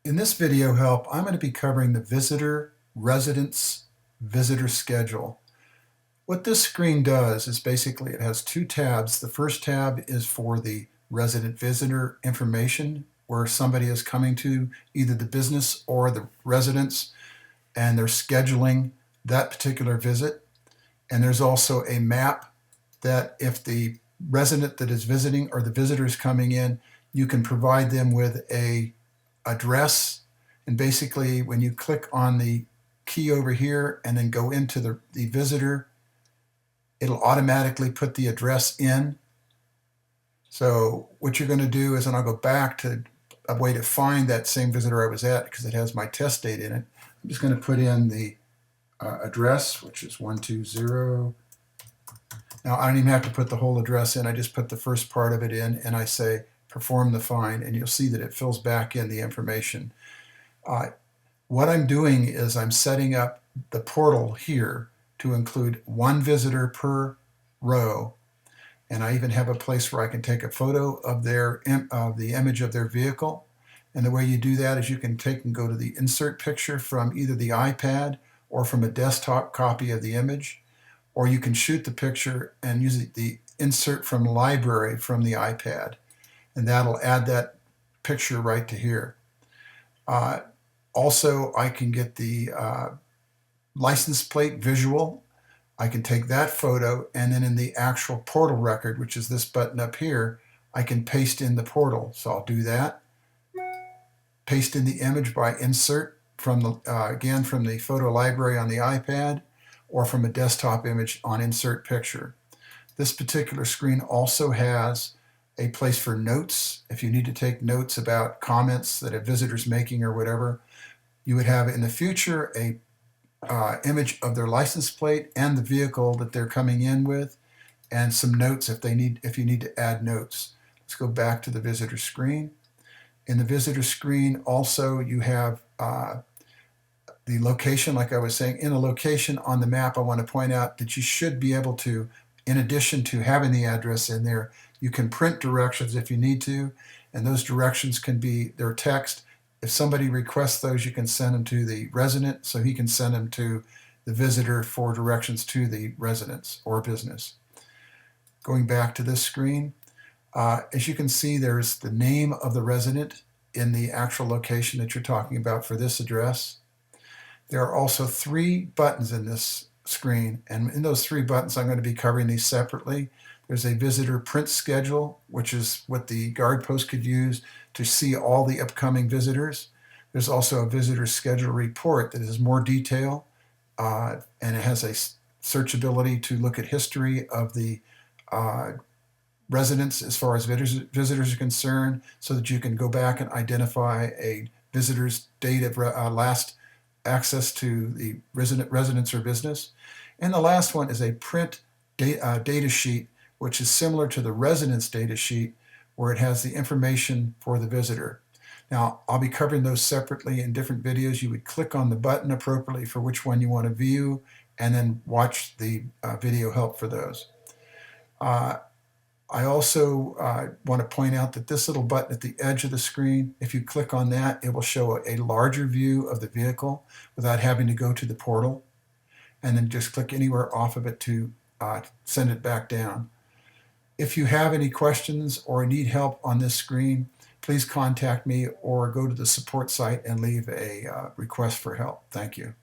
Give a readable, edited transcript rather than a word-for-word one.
In this video help, I'm going to be covering the visitor residence visitor schedule. What this screen does is basically it has two tabs. The first tab is for the resident visitor information, where somebody is coming to either the business or the residence and they're scheduling that particular visit. And there's also a map that if the resident that is visiting or the visitor is coming in, you can provide them with a address, and basically when you click on the key over here and then go into the visitor, it'll automatically put the address in. So what you're going to do is, and I'll go back to a way to find that same visitor I was at because it has my test date in it. I'm just going to put in the address, which is 120. Now I don't even have to put the whole address in, I just put the first part of it in and I say perform the find, and you'll see that it fills back in the information. What I'm doing is I'm setting up the portal here to include one visitor per row, and I even have a place where I can take a photo of the image of their vehicle. And the way you do that is you can take and go to the insert picture from either the iPad or from a desktop copy of the image, or you can shoot the picture and use the insert from library from the iPad, and that'll add that picture right to here. Also, I can get the license plate visual. I can take that photo, and then in the actual portal record, which is this button up here, I can paste in the portal. So I'll do that. Paste in the image by insert from the again from the photo library on the iPad, or from a desktop image on insert picture. This particular screen also has a place for notes. If you need to take notes about comments that a visitor's making or whatever, you would have in the future a image of their license plate and the vehicle that they're coming in with, and some notes if you need to add notes. Let's go back to the visitor screen. In the visitor screen also you have the location, like I was saying. In a location on the map, I want to point out that you should be able to, in addition to having the address in there, you can print directions if you need to, and those directions can be their text. If somebody requests those, you can send them to the resident so he can send them to the visitor for directions to the residence or business. Going back to this screen, as you can see, there's the name of the resident in the actual location that you're talking about for this address. There are also three buttons in this screen, and in those three buttons I'm going to be covering these separately. There's a visitor print schedule, which is what the guard post could use to see all the upcoming visitors. There's also a visitor schedule report that is more detail, and it has a searchability to look at history of the residents as far as visitors are concerned, so that you can go back and identify a visitor's date of last access to the residence or business. And the last one is a print data sheet, which is similar to the residence data sheet, where it has the information for the visitor. Now, I'll be covering those separately in different videos. You would click on the button appropriately for which one you want to view, and then watch the video help for those. I also want to point out that this little button at the edge of the screen, if you click on that, it will show a larger view of the vehicle without having to go to the portal, and then just click anywhere off of it to send it back down. If you have any questions or need help on this screen, please contact me or go to the support site and leave a request for help. Thank you.